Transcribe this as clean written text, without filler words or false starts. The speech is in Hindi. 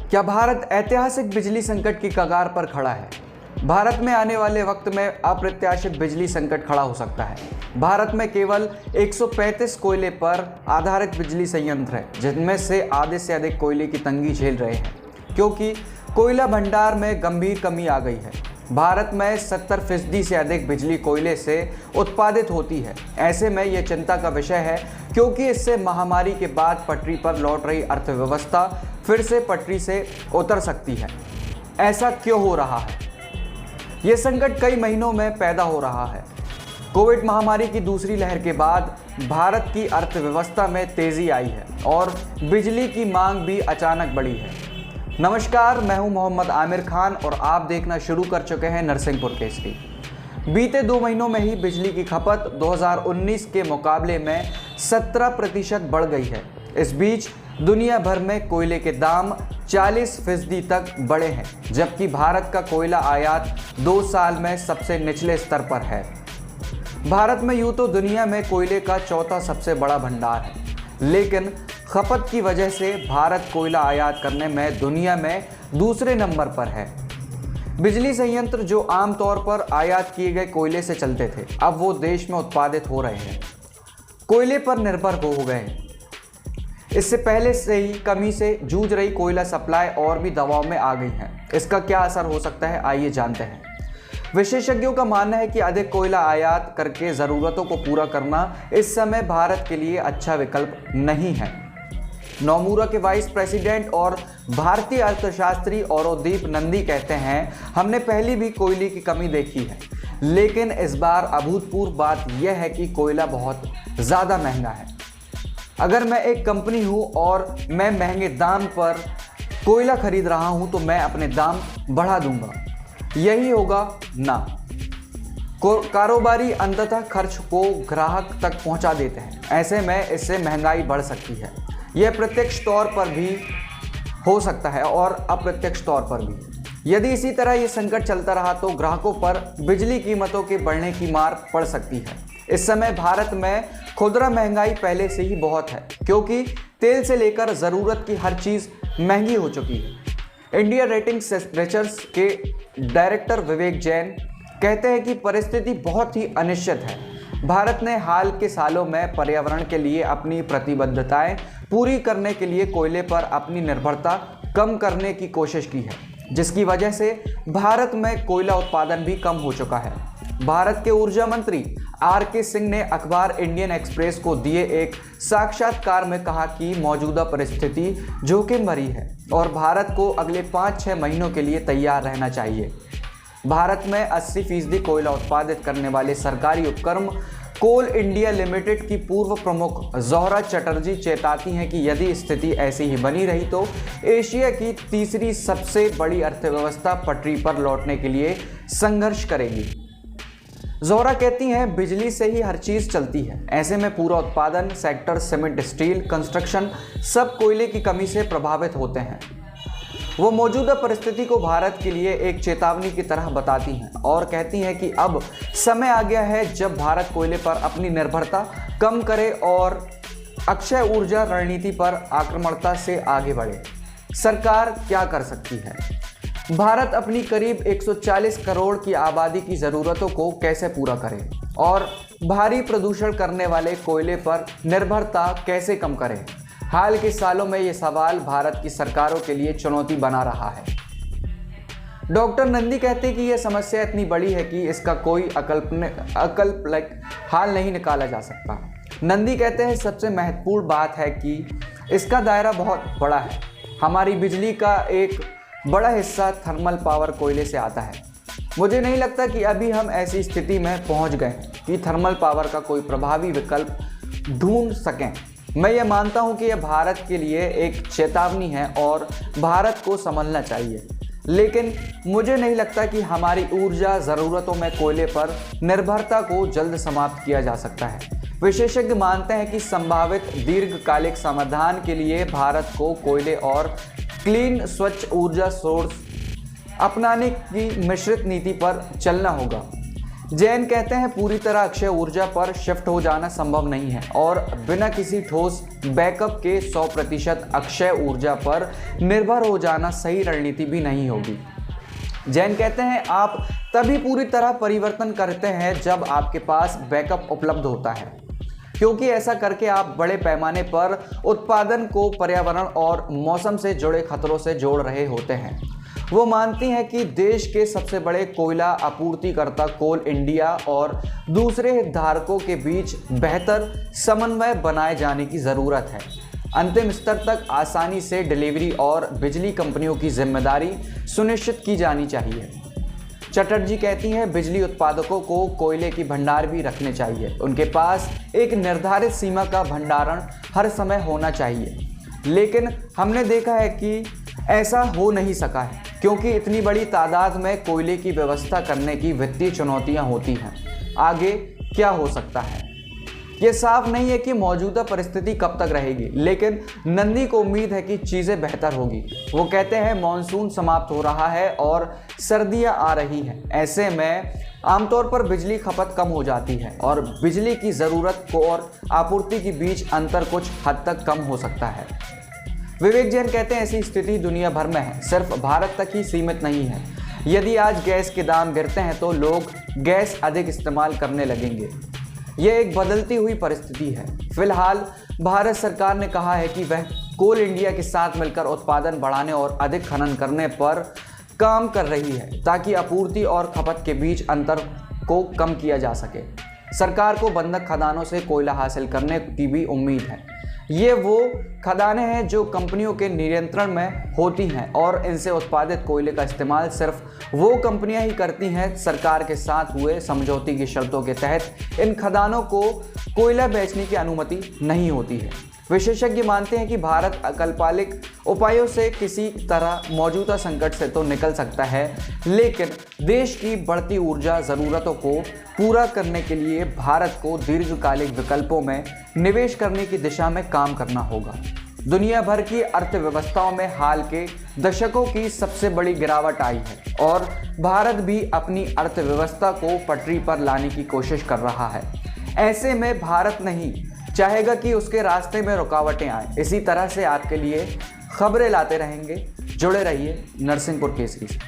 क्या भारत ऐतिहासिक बिजली संकट की कगार पर खड़ा है? भारत में आने वाले वक्त में अप्रत्याशित बिजली संकट खड़ा हो सकता है। भारत में केवल 135 कोयले पर आधारित बिजली संयंत्र हैं, जिनमें से आधे से अधिक कोयले की तंगी झेल रहे हैं, क्योंकि कोयला भंडार में गंभीर कमी आ गई है। भारत में 70% से अधिक बिजली कोयले से उत्पादित होती है। ऐसे में यह चिंता का विषय है, क्योंकि इससे महामारी के बाद पटरी पर लौट रही अर्थव्यवस्था फिर से पटरी से उतर सकती है। ऐसा क्यों हो रहा है? यह संकट कई महीनों में पैदा हो रहा है। कोविड महामारी की दूसरी लहर के बाद भारत की अर्थव्यवस्था में तेजी आई है और बिजली की मांग भी अचानक बढ़ी है। नमस्कार, मैं हूं मोहम्मद आमिर खान और आप देखना शुरू कर चुके हैं नरसिंहपुर केसरी। बीते 2 महीनों में ही बिजली की खपत 2019 के मुकाबले में 17% बढ़ गई है। इस बीच दुनिया भर में कोयले के दाम 40% तक बढ़े हैं, जबकि भारत का कोयला आयात 2 साल में सबसे निचले स्तर पर है। भारत में यूं तो दुनिया में कोयले का चौथा सबसे बड़ा भंडार है, लेकिन खपत की वजह से भारत कोयला आयात करने में दुनिया में दूसरे नंबर पर है। बिजली संयंत्र जो आमतौर पर आयात किए गए कोयले से चलते थे, अब वो देश में उत्पादित हो रहे हैं, कोयले पर निर्भर हो गए हैं। इससे पहले से ही कमी से जूझ रही कोयला सप्लाई और भी दबाव में आ गई है। इसका क्या असर हो सकता है, आइए जानते हैं। विशेषज्ञों का मानना है कि अधिक कोयला आयात करके ज़रूरतों को पूरा करना इस समय भारत के लिए अच्छा विकल्प नहीं है। नौमूरा के वाइस प्रेसिडेंट और भारतीय अर्थशास्त्री औरोदीप नंदी कहते हैं, हमने पहले भी कोयले की कमी देखी है, लेकिन इस बार अभूतपूर्व बात यह है कि कोयला बहुत ज़्यादा महंगा है। अगर मैं एक कंपनी हूँ और मैं महंगे दाम पर कोयला खरीद रहा हूँ तो मैं अपने दाम बढ़ा दूंगा। यही होगा ना। कारोबारी अंततः खर्च को ग्राहक तक पहुंचा देते हैं। ऐसे में इससे महंगाई बढ़ सकती है। यह प्रत्यक्ष तौर पर भी हो सकता है और अप्रत्यक्ष तौर पर भी। यदि इसी तरह ये संकट चलता रहा तो ग्राहकों पर बिजली कीमतों के बढ़ने की मार पड़ सकती है। इस समय भारत में खुदरा महंगाई पहले से ही बहुत है, क्योंकि तेल से लेकर ज़रूरत की हर चीज़ महंगी हो चुकी है। इंडिया रेटिंग रिसर्च के डायरेक्टर विवेक जैन कहते हैं कि परिस्थिति बहुत ही अनिश्चित है। भारत ने हाल के सालों में पर्यावरण के लिए अपनी प्रतिबद्धताएं पूरी करने के लिए कोयले पर अपनी निर्भरता कम करने की कोशिश की है, जिसकी वजह से भारत में कोयला उत्पादन भी कम हो चुका है। भारत के ऊर्जा मंत्री आर.के. सिंह ने अखबार इंडियन एक्सप्रेस को दिए एक साक्षात्कार में कहा कि मौजूदा परिस्थिति जोखिम भरी है और भारत को अगले 5-6 महीनों के लिए तैयार रहना चाहिए। भारत में 80% कोयला उत्पादित करने वाले सरकारी उपक्रम कोल इंडिया लिमिटेड की पूर्व प्रमुख जोहरा चटर्जी चेताती हैं कि यदि स्थिति ऐसी ही बनी रही तो एशिया की तीसरी सबसे बड़ी अर्थव्यवस्था पटरी पर लौटने के लिए संघर्ष करेगी। जोहरा कहती हैं, बिजली से ही हर चीज़ चलती है। ऐसे में पूरा उत्पादन सेक्टर, सीमेंट, स्टील, कंस्ट्रक्शन सब कोयले की कमी से प्रभावित होते हैं। वो मौजूदा परिस्थिति को भारत के लिए एक चेतावनी की तरह बताती हैं और कहती हैं कि अब समय आ गया है जब भारत कोयले पर अपनी निर्भरता कम करे और अक्षय ऊर्जा रणनीति पर आक्रामकता से आगे बढ़े। सरकार क्या कर सकती है? भारत अपनी करीब 140 करोड़ की आबादी की ज़रूरतों को कैसे पूरा करे और भारी प्रदूषण करने वाले कोयले पर निर्भरता कैसे कम करे? हाल के सालों में ये सवाल भारत की सरकारों के लिए चुनौती बना रहा है। डॉक्टर नंदी कहते हैं कि यह समस्या इतनी बड़ी है कि इसका कोई हाल नहीं निकाला जा सकता। नंदी कहते हैं, सबसे महत्वपूर्ण बात है कि इसका दायरा बहुत बड़ा है। हमारी बिजली का एक बड़ा हिस्सा थर्मल पावर कोयले से आता है। मुझे नहीं लगता कि अभी हम ऐसी स्थिति में पहुंच गए कि थर्मल पावर का कोई प्रभावी विकल्प ढूंढ सकें। मैं ये मानता हूं कि यह भारत के लिए एक चेतावनी है और भारत को संभलना चाहिए, लेकिन मुझे नहीं लगता कि हमारी ऊर्जा ज़रूरतों में कोयले पर निर्भरता को जल्द समाप्त किया जा सकता है। विशेषज्ञ मानते हैं कि संभावित दीर्घकालिक समाधान के लिए भारत को कोयले और क्लीन स्वच्छ ऊर्जा सोर्स अपनाने की मिश्रित नीति पर चलना होगा। जैन कहते हैं पूरी तरह अक्षय ऊर्जा पर शिफ्ट हो जाना संभव नहीं है और बिना किसी ठोस बैकअप के 100% अक्षय ऊर्जा पर निर्भर हो जाना सही रणनीति भी नहीं होगी। जैन कहते हैं आप तभी पूरी तरह परिवर्तन करते हैं जब आपके पास बैकअप उपलब्ध होता है, क्योंकि ऐसा करके आप बड़े पैमाने पर उत्पादन को पर्यावरण और मौसम से जुड़े खतरों से जोड़ रहे होते हैं। वो मानती हैं कि देश के सबसे बड़े कोयला आपूर्तिकर्ता कोल इंडिया और दूसरे हितधारकों के बीच बेहतर समन्वय बनाए जाने की ज़रूरत है। अंतिम स्तर तक आसानी से डिलीवरी और बिजली कंपनियों की जिम्मेदारी सुनिश्चित की जानी चाहिए। चटर्जी कहती हैं बिजली उत्पादकों को कोयले की भंडार भी रखने चाहिए। उनके पास एक निर्धारित सीमा का भंडारण हर समय होना चाहिए, लेकिन हमने देखा है कि ऐसा हो नहीं सका है क्योंकि इतनी बड़ी तादाद में कोयले की व्यवस्था करने की वित्तीय चुनौतियां होती हैं। आगे क्या हो सकता है ये साफ नहीं है कि मौजूदा परिस्थिति कब तक रहेगी, लेकिन नंदी को उम्मीद है कि चीज़ें बेहतर होगी। वो कहते हैं मॉनसून समाप्त हो रहा है और सर्दियां आ रही हैं। ऐसे में आमतौर पर बिजली खपत कम हो जाती है और बिजली की ज़रूरत को और आपूर्ति के बीच अंतर कुछ हद तक कम हो सकता है। विवेक जैन कहते हैं ऐसी स्थिति दुनिया भर में है, सिर्फ भारत तक ही सीमित नहीं है। यदि आज गैस के दाम गिरते हैं तो लोग गैस अधिक इस्तेमाल करने लगेंगे। यह एक बदलती हुई परिस्थिति है। फिलहाल भारत सरकार ने कहा है कि वह कोल इंडिया के साथ मिलकर उत्पादन बढ़ाने और अधिक खनन करने पर काम कर रही है ताकि आपूर्ति और खपत के बीच अंतर को कम किया जा सके। सरकार को बंधक खदानों से कोयला हासिल करने की भी उम्मीद है। ये वो खदानें हैं जो कंपनियों के नियंत्रण में होती हैं और इनसे उत्पादित कोयले का इस्तेमाल सिर्फ वो कंपनियां ही करती हैं। सरकार के साथ हुए समझौते की शर्तों के तहत इन खदानों को कोयला बेचने की अनुमति नहीं होती है। विशेषज्ञ मानते हैं कि भारत अल्पकालिक उपायों से किसी तरह मौजूदा संकट से तो निकल सकता है, लेकिन देश की बढ़ती ऊर्जा ज़रूरतों को पूरा करने के लिए भारत को दीर्घकालिक विकल्पों में निवेश करने की दिशा में काम करना होगा। दुनिया भर की अर्थव्यवस्थाओं में हाल के दशकों की सबसे बड़ी गिरावट आई है और भारत भी अपनी अर्थव्यवस्था को पटरी पर लाने की कोशिश कर रहा है। ऐसे में भारत नहीं चाहेगा कि उसके रास्ते में रुकावटें आए। इसी तरह से आपके लिए खबरें लाते रहेंगे। जुड़े रहिए नरसिंहपुर केसरी से।